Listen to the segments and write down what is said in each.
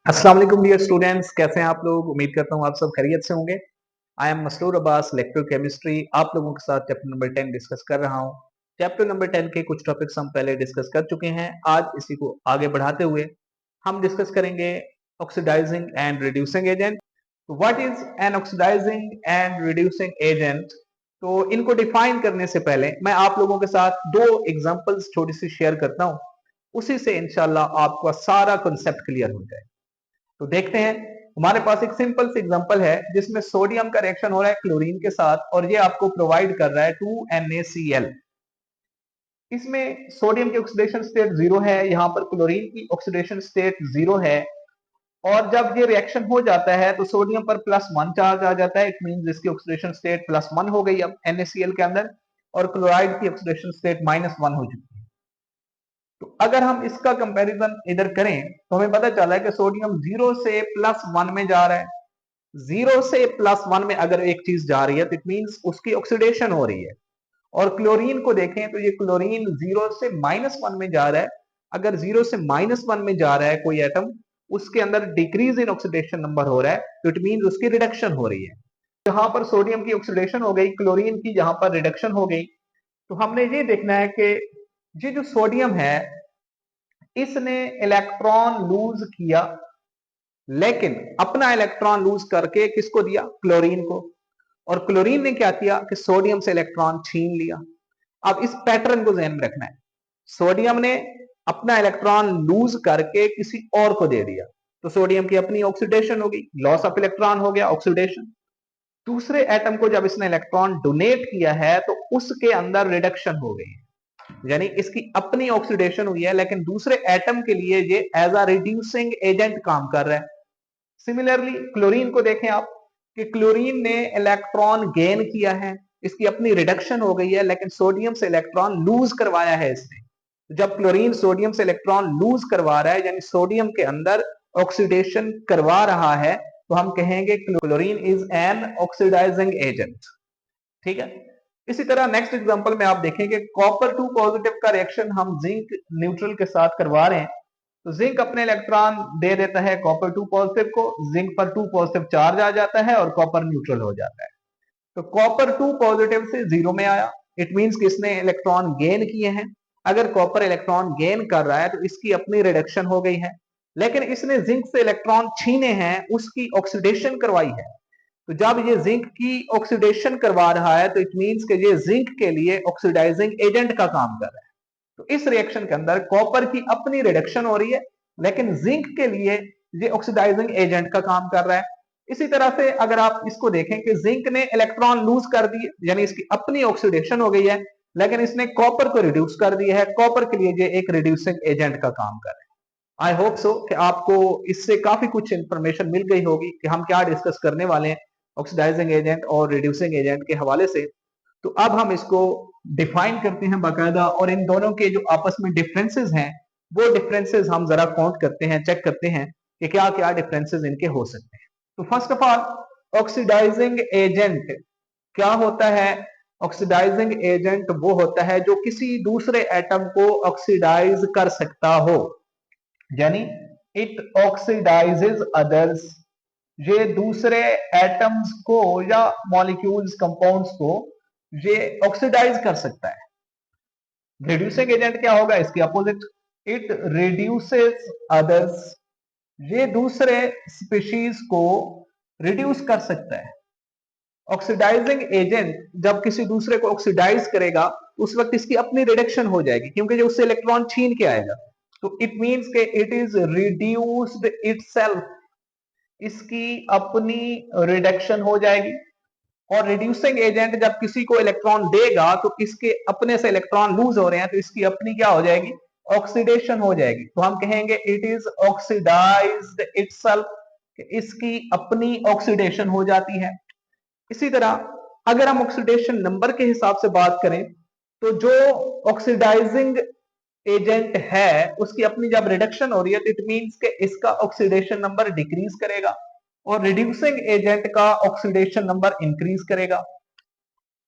अस्सलाम वालेकुम dear students, कैसे हैं आप लोग। उम्मीद करता हूँ आप सब खैरियत से होंगे। I am Masroor Abbas, lecture chemistry. आप लोगों के साथ चैप्टर नंबर 10 डिस्कस कर रहा हूँ। चैप्टर नंबर 10 के कुछ टॉपिक्स हम पहले डिस्कस कर चुके हैं। आज इसी को आगे बढ़ाते हुए हम डिस्कस करेंगे oxidising and reducing agent. What is an oxidising and reducing agent. तो इनको डिफाइन करने से पहले मैं आप लोगों के साथ दो एग्जांपल्स छोटी सी शेयर करता हूँ। उसी से इंशाल्लाह आपका सारा कॉन्सेप्ट क्लियर हो जाए। तो देखते हैं, हमारे पास एक सिंपल सी एग्जांपल है जिसमें सोडियम का रिएक्शन हो रहा है क्लोरीन के साथ और ये आपको प्रोवाइड कर रहा है 2NaCl। इसमें सोडियम की ऑक्सीडेशन स्टेट जीरो है, यहां पर क्लोरीन की ऑक्सीडेशन स्टेट जीरो है। और जब ये रिएक्शन हो जाता है तो सोडियम पर +1 चार्ज आ जाता है। इट मींस इसकी ऑक्सीडेशन स्टेट +1 हो गई अब NaCl के अंदर, और क्लोराइड की ऑक्सीडेशन स्टेट -1 हो चुकी है। तो अगर हम इसका कंपैरिजन इधर करें तो हमें पता चला है कि सोडियम 0 से +1 में जा रहा है। 0 से +1 में अगर एक चीज जा रही है तो इट मींस उसकी ऑक्सीडेशन हो रही है। और क्लोरीन को देखें तो ये क्लोरीन 0 से -1 में जा रहा है। अगर 0 से -1 में जा रहा है कोई एटम, उसके अंदर डिक्रीज इन ऑक्सीडेशन नंबर हो रहा है, तो इट मींस उसकी रिडक्शन हो रही है। जहां पर सोडियम की ऑक्सीडेशन हो गई, क्लोरीन की जहां पर रिडक्शन हो गई, तो हमने ये देखना है कि ये जो सोडियम है इसने इलेक्ट्रॉन लूज किया, लेकिन अपना इलेक्ट्रॉन लूज करके किसको दिया? क्लोरीन को। और क्लोरीन ने क्या किया कि सोडियम से इलेक्ट्रॉन छीन लिया। अब इस पैटर्न को ध्यान में रखना है। सोडियम ने अपना इलेक्ट्रॉन लूज करके किसी और को दे दिया, तो सोडियम की अपनी ऑक्सीडेशन हो गई, लॉस ऑफ इलेक्ट्रॉन हो गया, ऑक्सीडेशन। दूसरे एटम को जब इसने इलेक्ट्रॉन डोनेट किया है तो उसके अंदर रिडक्शन हो गई, यानी इसकी अपनी ऑक्सीडेशन हुई है, लेकिन दूसरे एटम के लिए ये एज अ रिड्यूसिंग एजेंट काम कर रहा है। सिमिलरली क्लोरीन को देखें आप कि क्लोरीन ने इलेक्ट्रॉन गेन किया है, इसकी अपनी रिडक्शन हो गई है, लेकिन सोडियम से इलेक्ट्रॉन लूज करवाया है इसने। जब क्लोरीन सोडियम से इलेक्ट्रॉन लूज करवा रहा है, यानी सोडियम के अंदर ऑक्सीडेशन करवा रहा है, तो हम कहेंगे chlorine is an oxidising agent. ठीक है। इसी तरह नेक्स्ट एग्जांपल में आप देखेंगे कॉपर 2 पॉजिटिव का रिएक्शन हम जिंक न्यूट्रल के साथ करवा रहे हैं। तो जिंक अपने इलेक्ट्रॉन दे देता है कॉपर 2 पॉजिटिव को, जिंक पर 2 पॉजिटिव चार्ज आ जाता है और कॉपर न्यूट्रल हो जाता है। तो कॉपर 2 पॉजिटिव से 0 में आया, इट मींस कि इसने इलेक्ट्रॉन गेन किए हैं। अगर कॉपर इलेक्ट्रॉन गेन कर रहा है तो इसकी अपनी रिडक्शन हो गई है, लेकिन इसने जिंक से इलेक्ट्रॉन छीने हैं, उसकी ऑक्सीडेशन करवाई है। तो जब ये जिंक की ऑक्सीडेशन करवा रहा है तो इट मींस कि ये जिंक के लिए ऑक्सीडाइजिंग एजेंट का काम कर रहा है। तो इस रिएक्शन के अंदर कॉपर की अपनी रिडक्शन हो रही है, लेकिन जिंक के लिए ये ऑक्सीडाइजिंग एजेंट का काम कर रहा है। इसी तरह से अगर आप इसको देखें कि जिंक ने इलेक्ट्रॉन लूज कर दिए, यानी इसकी अपनी ऑक्सीडेशन हो गई है, लेकिन इसने कॉपर को रिड्यूस कर दिया है, कॉपर के लिए ये एक रिड्यूसिंग एजेंट का काम कर रहा है। आई होप सो कि आपको इससे काफी कुछ इंफॉर्मेशन मिल गई होगी कि हम क्या डिस्कस करने वाले हैं ऑक्सीडाइजिंग एजेंट और रिड्यूसिंग एजेंट के हवाले से। तो अब हम इसको डिफाइन करते हैं बाकायदा, और इन दोनों के जो आपस में डिफरेंसेस हैं वो डिफरेंसेस हम जरा काउंट करते हैं, चेक करते हैं कि क्या क्या डिफरेंसेस इनके हो सकते हैं। तो first of all, oxidising agent क्या होता है? ऑक्सीडाइजिंग एजेंट वो होता है जो किसी दूसरे एटम को ऑक्सीडाइज कर सकता हो, यानी इट ऑक्सीडाइजेज अदर्स। ये दूसरे एटम्स को या मॉलिक्यूल्स, कंपाउंड्स को ये ऑक्सीडाइज कर सकता है। रिड्यूसिंग एजेंट क्या होगा? इसके अपोजिट, इट रिड्यूसेस अदर्स। ये दूसरे स्पीशीज को रिड्यूस कर सकता है। ऑक्सीडाइजिंग एजेंट जब किसी दूसरे को ऑक्सीडाइज करेगा उस वक्त इसकी अपनी रिडक्शन हो जाएगी, क्योंकि जो उससे इलेक्ट्रॉन छीन के आएगा। तो इट मींस के इट इज रिड्यूस्ड इटसेल्फ, इसकी अपनी रिडक्शन हो जाएगी। और रिड्यूसिंग एजेंट जब किसी को इलेक्ट्रॉन देगा तो इसके अपने से इलेक्ट्रॉन लूज हो रहे हैं, तो इसकी अपनी क्या हो जाएगी? ऑक्सीडेशन हो जाएगी। तो हम कहेंगे इट इज ऑक्सीडाइज्ड इटसेल्फ, इसकी अपनी ऑक्सीडेशन हो जाती है। इसी तरह अगर हम ऑक्सीडेशन नंबर के हिसाब से बात करें तो जो ऑक्सीडाइजिंग एजेंट है उसकी अपनी जब रिडक्शन हो रही है तो इट मींस के इसका ऑक्सीडेशन नंबर डिक्रीज करेगा, और रिड्यूसिंग एजेंट का ऑक्सीडेशन नंबर इंक्रीज करेगा।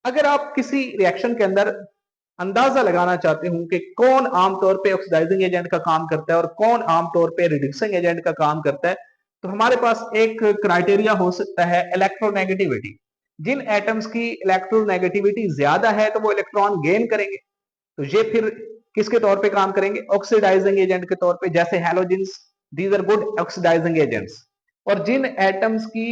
अगर आप किसी रिएक्शन के अंदर अंदाजा लगाना चाहते हूं कि कौन आमतौर पे ऑक्सीडाइजिंग एजेंट का काम करता है और कौन आमतौर पे रिड्यूसिंग एजेंट का काम करता है, तो हमारे पास एक क्राइटेरिया हो सकता है इलेक्ट्रोनेगेटिविटी। जिन एटम्स की इलेक्ट्रोनेगेटिविटी ज्यादा है तो वो इलेक्ट्रॉन गेन करेंगे, तो ये फिर किसके तौर पे काम करेंगे, ऑक्सीडाइजिंग एजेंट के तौर पे, जैसे halogens, these are good oxidising agents. और जिन एटम्स की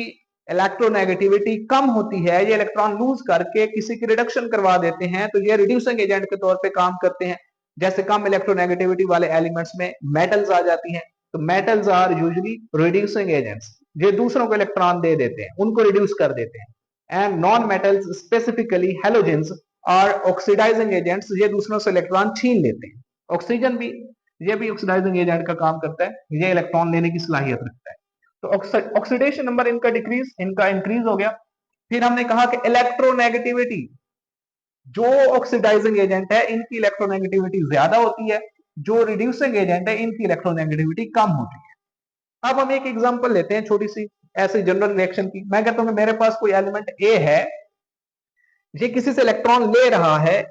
इलेक्ट्रोनेगेटिविटी कम होती है, ये इलेक्ट्रॉन लूज करके किसी की रिडक्शन करवा देते हैं, तो ये रिड्यूसिंग एजेंट के तौर पे काम करते हैं। जैसे कम इलेक्ट्रोनेगेटिविटी वाले एलिमेंट्स में मेटल्स आ जाती हैं, तो metals are usually reducing agents, ये दूसरों को इलेक्ट्रॉन दे देते हैं, उनको रिड्यूस कर देते हैं। And non metals specifically halogens are oxidising agents, ये दूसरों से इलेक्ट्रॉन छीन लेते हैं। ऑक्सीजन भी, ये भी ऑक्सीडाइजिंग एजेंट का काम करता है, ये इलेक्ट्रॉन लेने की सलाहियत रखता है। तो ऑक्सीडेशन नंबर इनका डिक्रीज, इनका इंक्रीज हो गया। फिर हमने कहा कि इलेक्ट्रोनेगेटिविटी, जो ऑक्सीडाइजिंग एजेंट है इनकी इलेक्ट्रोनेगेटिविटी ज्यादा होती है, जो रिड्यूसिंग एजेंट है इनकी इलेक्ट्रोनेगेटिविटी कम होती है। अब हम एक एग्जांपल लेते हैं छोटी सी ऐसे जनरल रिएक्शन की। मैं कहता हूं मेरे पास कोई एलिमेंट ए है, ये किसी से इलेक्ट्रॉन ले रहा है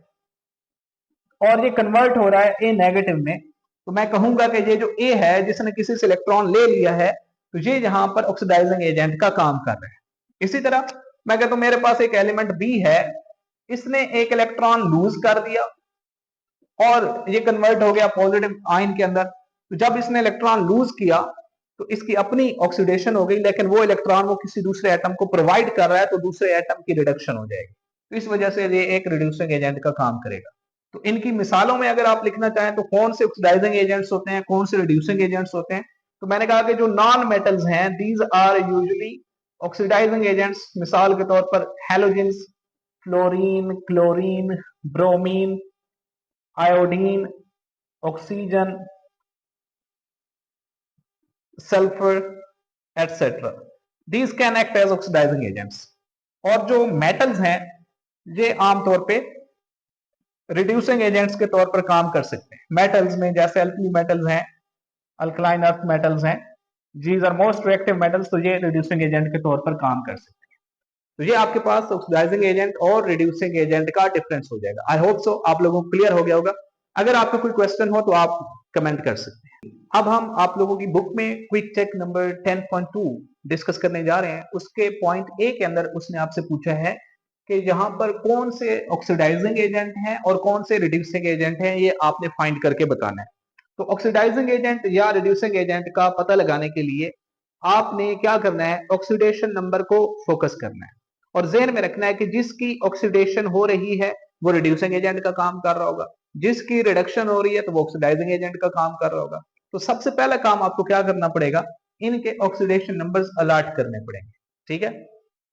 और ये कन्वर्ट हो रहा है ए नेगेटिव में, तो मैं कहूंगा कि ये जो ए है जिसने किसी से इलेक्ट्रॉन ले लिया है, तो ये यहां पर ऑक्सीडाइजिंग एजेंट का काम कर रहा है। इसी तरह मैं कहता हूं मेरे पास एक एलिमेंट बी है, इसने एक इलेक्ट्रॉन लूज कर दिया और ये कन्वर्ट हो गया पॉजिटिव आयन के अंदर। तो जब इसने इलेक्ट्रॉन लूज किया तो इसकी अपनी ऑक्सीडेशन हो गई, लेकिन वो इलेक्ट्रॉन वो किसी दूसरे एटम को प्रोवाइड कर रहा है, तो दूसरे एटम की रिडक्शन हो जाएगी। तो इस वजह से ये एक रिड्यूसिंग एजेंट का काम करेगा। तो इनकी मिसालों में अगर आप लिखना चाहें तो कौन से ऑक्सीडाइजिंग एजेंट्स होते हैं, कौन से रिड्यूसिंग एजेंट्स होते हैं, तो मैंने कहा कि जो नॉन मेटल्स हैं these are usually oxidising agents. मिसाल के तौर पर halogens, fluorine, chlorine, bromine, iodine, oxygen, sulphur etcetera, these can act as oxidising agents. और जो मेटल्स हैं ये आमतौर पे रिड्यूसिंग एजेंट्स के तौर पर काम कर सकते हैं। मेटल्स में जैसे अल्कली मेटल्स हैं, अल्कलाइन अर्थ मेटल्स हैं, these are most reactive metals, तो ये रिड्यूसिंग एजेंट के तौर पर काम कर सकते हैं। तो ये आपके पास ऑक्सीडाइजिंग एजेंट और रिड्यूसिंग एजेंट का डिफरेंस हो जाएगा। आई होप सो आप लोगों को क्लियर हो गया होगा। अगर आपको कोई क्वेश्चन हो तो आप कमेंट कर सकते हैं। अब हम आप लोगों की बुक में क्विक चेक नंबर 10.2 डिस्कस करने जा रहे हैं। उसके पॉइंट ए के अंदर उसने आपसे पूछा है कि यहाँ पर कौन से ऑक्सीडाइजिंग एजेंट हैं और कौन से रिड्यूसिंग एजेंट हैं, ये आपने फाइंड करके बताना है। तो ऑक्सीडाइजिंग एजेंट या रिड्यूसिंग एजेंट का पता लगाने के लिए आपने क्या करना है, ऑक्सीडेशन नंबर को फोकस करना है और ज़हन में रखना है कि जिसकी ऑक्सीडेशन हो रही है वो रिड्यूसिंग एजेंट का काम कर रहा होगा, जिसकी रिडक्शन हो रही है तो वो ऑक्सीडाइजिंग एजेंट का काम कर रहा होगा। तो सबसे पहला काम आपको क्या करना पड़ेगा, इनके ऑक्सीडेशन नंबर्स अलॉट करने पड़ेंगे। ठीक है,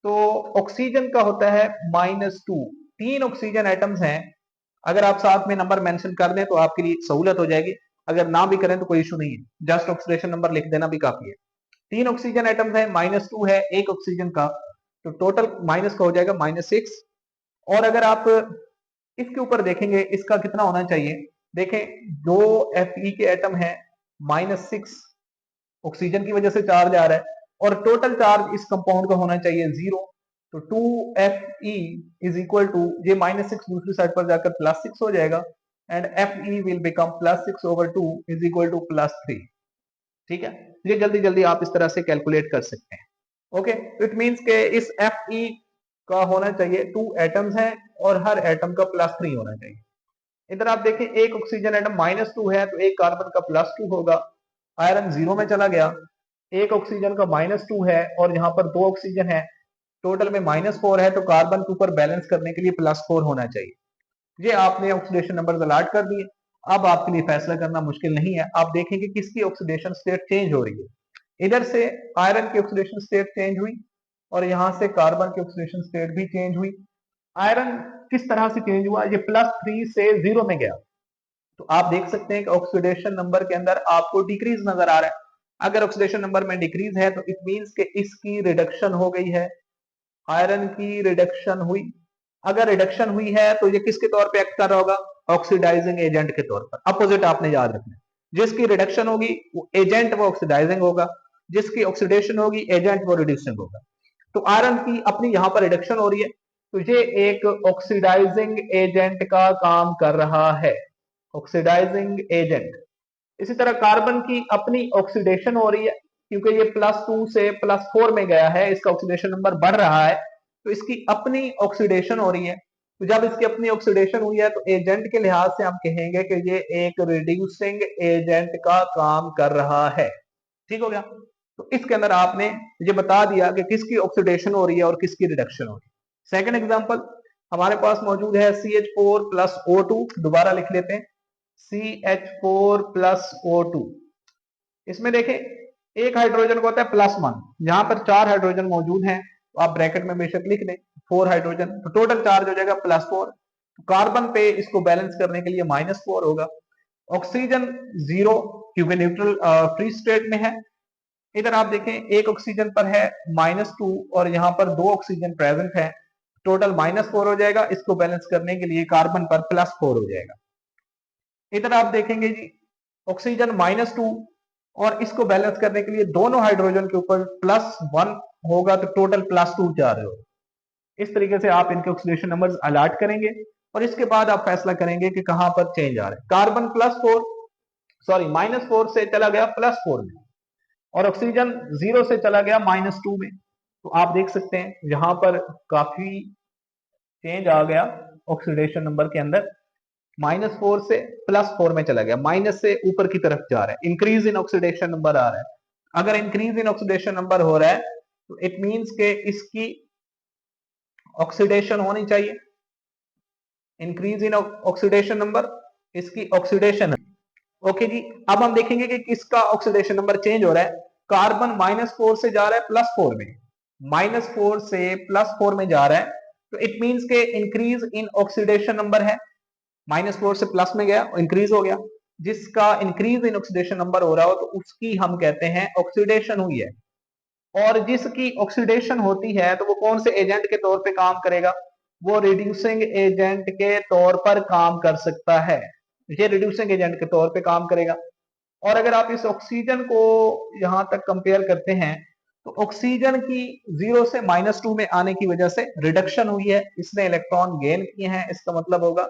तो ऑक्सीजन का होता है -2, 3 ऑक्सीजन एटम्स हैं। अगर आप साथ में नंबर मेंशन कर दें तो आपके लिए सहूलत हो जाएगी, अगर ना भी करें तो कोई इशू नहीं है, जस्ट ऑक्सीडेशन नंबर लिख देना भी काफी है। 3 ऑक्सीजन एटम्स है, -2 है एक ऑक्सीजन का, तो टोटल माइनस का हो जाएगा -6। और अगर आप इसके ऊपर देखेंगे इसका कितना होना चाहिए, देखें 2 Fe के एटम है, -6 ऑक्सीजन की वजह से चार्ज आ रहा है और टोटल चार्ज इस कंपाउंड का होना चाहिए 0। तो 2Fe इज इक्वल टू, ये -6 दूसरी साइड पर जाकर +6 हो जाएगा and Fe will become +6/2 is equal to +3। ठीक है, ये जल्दी जल्दी आप इस तरह से कैलकुलेट कर सकते हैं। ओके, इट मींस के इस Fe का होना चाहिए 2 एटम्स हैं और हर एटम का +3 होना चाहिए। इधर आप देखें एक ऑक्सीजन एटम -2 है तो एक कार्बन का +2 होगा, आयरन 0 में चला गया। एक ऑक्सीजन का -2 है और यहाँ पर 2 ऑक्सीजन है, टोटल में -4 है, तो कार्बन के ऊपर बैलेंस करने के लिए +4 होना चाहिए। ये आपने ऑक्सीडेशन नंबर अलॉट कर दिए। अब आपके लिए फैसला करना मुश्किल नहीं है, आप देखेंगे किसकी ऑक्सीडेशन स्टेट चेंज हो रही है। इधर से आयरन की ऑक्सीडेशन स्टेट चेंज हुई और यहाँ से कार्बन की ऑक्सीडेशन स्टेट भी चेंज हुई। आयरन किस तरह से चेंज हुआ, ये +3 से 0 में गया। तो आप देख सकते हैं कि ऑक्सीडेशन नंबर के अंदर आपको डिक्रीज नजर आ रहा है। अगर ऑक्सीडेशन नंबर में डिक्रीज है तो इट मींस कि इसकी रिडक्शन हो गई है, आयरन की रिडक्शन हुई। अगर रिडक्शन हुई है तो ये किसके तौर पे एक्ट कर रहा होगा, ऑक्सीडाइजिंग एजेंट के तौर पर। अपोजिट आपने याद रखना है, जिसकी रिडक्शन होगी वो एजेंट वो ऑक्सीडाइजिंग होगा, जिसकी ऑक्सीडेशन होगी एजेंट वो रिड्यूसिंग होगा। तो आयरन की अपनी यहां पर रिडक्शन हो रही है तो ये एक ऑक्सीडाइजिंग एजेंट का काम कर रहा है, ऑक्सीडाइजिंग एजेंट। इसी तरह कार्बन की अपनी ऑक्सीडेशन हो रही है, क्योंकि ये +2 से +4 में गया है, इसका ऑक्सीडेशन नंबर बढ़ रहा है, तो इसकी अपनी ऑक्सीडेशन हो रही है। तो जब इसकी अपनी ऑक्सीडेशन हुई है तो एजेंट के लिहाज से हम कहेंगे कि ये एक रिड्यूसिंग एजेंट का काम कर रहा है। ठीक हो गया। तो इसके अंदर आपने ये बता दिया कि किसकी ऑक्सीडेशन हो रही है और किसकी रिडक्शन हो रही है। सेकंड एग्जांपल हमारे पास मौजूद है CH4 + O2। दोबारा लिख लेते हैं, CH4 + O2। इसमें देखें एक हाइड्रोजन को होता है +1, यहां पर 4 हाइड्रोजन मौजूद हैं, तो आप ब्रैकेट में बेशक लिख लें 4 हाइड्रोजन, तो टोटल चार्ज हो जाएगा +4। कार्बन पे इसको बैलेंस करने के लिए -4 होगा। ऑक्सीजन 0, क्योंकि न्यूट्रल फ्री स्टेट में है। इधर आप देखें एक ऑक्सीजन पर है -2 और यहाँ पर 2 ऑक्सीजन प्रेजेंट है, टोटल -4 हो जाएगा। इसको बैलेंस करने के लिए कार्बन पर +4 हो जाएगा। इधर आप देखेंगे जी ऑक्सीजन -2 और इसको बैलेंस करने के लिए दोनों हाइड्रोजन के ऊपर +1 होगा, तो टोटल +2 चार्ज होगा। इस तरीके से आप इनके ऑक्सीडेशन नंबर्स अलॉट करेंगे और इसके बाद आप फैसला करेंगे कि कहां पर चेंज आ रहा है। कार्बन -4 से चला गया +4 में और ऑक्सीजन 0 से चला गया -2 में। तो आप देख सकते हैं यहां पर काफी चेंज आ गया ऑक्सीडेशन नंबर के अंदर। -4 से +4 में चला गया, माइनस से ऊपर की तरफ जा रहा है, इंक्रीज इन ऑक्सीडेशन नंबर आ रहा है। अगर इंक्रीज इन ऑक्सीडेशन नंबर हो रहा है तो इट मींस के इसकी ऑक्सीडेशन होनी चाहिए। इंक्रीज इन ऑक्सीडेशन नंबर, इसकी ऑक्सीडेशन। ओके जी, अब हम देखेंगे कि किसका ऑक्सीडेशन नंबर चेंज हो रहा है। कार्बन -4 से जा रहा है +4 में, -4 से +4 में जा रहा है, तो इट मींस के इंक्रीज इन ऑक्सीडेशन नंबर है। -4 से प्लस में गया, इंक्रीज हो गया। जिसका इंक्रीज इन ऑक्सीडेशन नंबर हो रहा हो तो उसकी हम कहते हैं ऑक्सीडेशन हुई है। और जिसकी ऑक्सीडेशन होती है तो वो कौन से एजेंट के तौर पे काम करेगा, वो रिड्यूसिंग एजेंट के तौर पर काम कर सकता है। ये रिड्यूसिंग एजेंट के तौर पे काम करेगा। और अगर आप इस ऑक्सीजन को यहां तक कंपेयर करते हैं तो ऑक्सीजन की 0 से -2 में आने की वजह से रिडक्शन हुई है, इसने इलेक्ट्रॉन गेन किए हैं, इसका मतलब होगा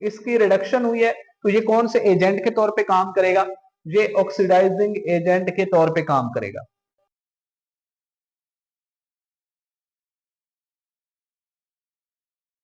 इसकी रिडक्शन हुई है। तो ये कौन से एजेंट के तौर पे काम करेगा, ये ऑक्सीडाइजिंग एजेंट के तौर पे काम करेगा।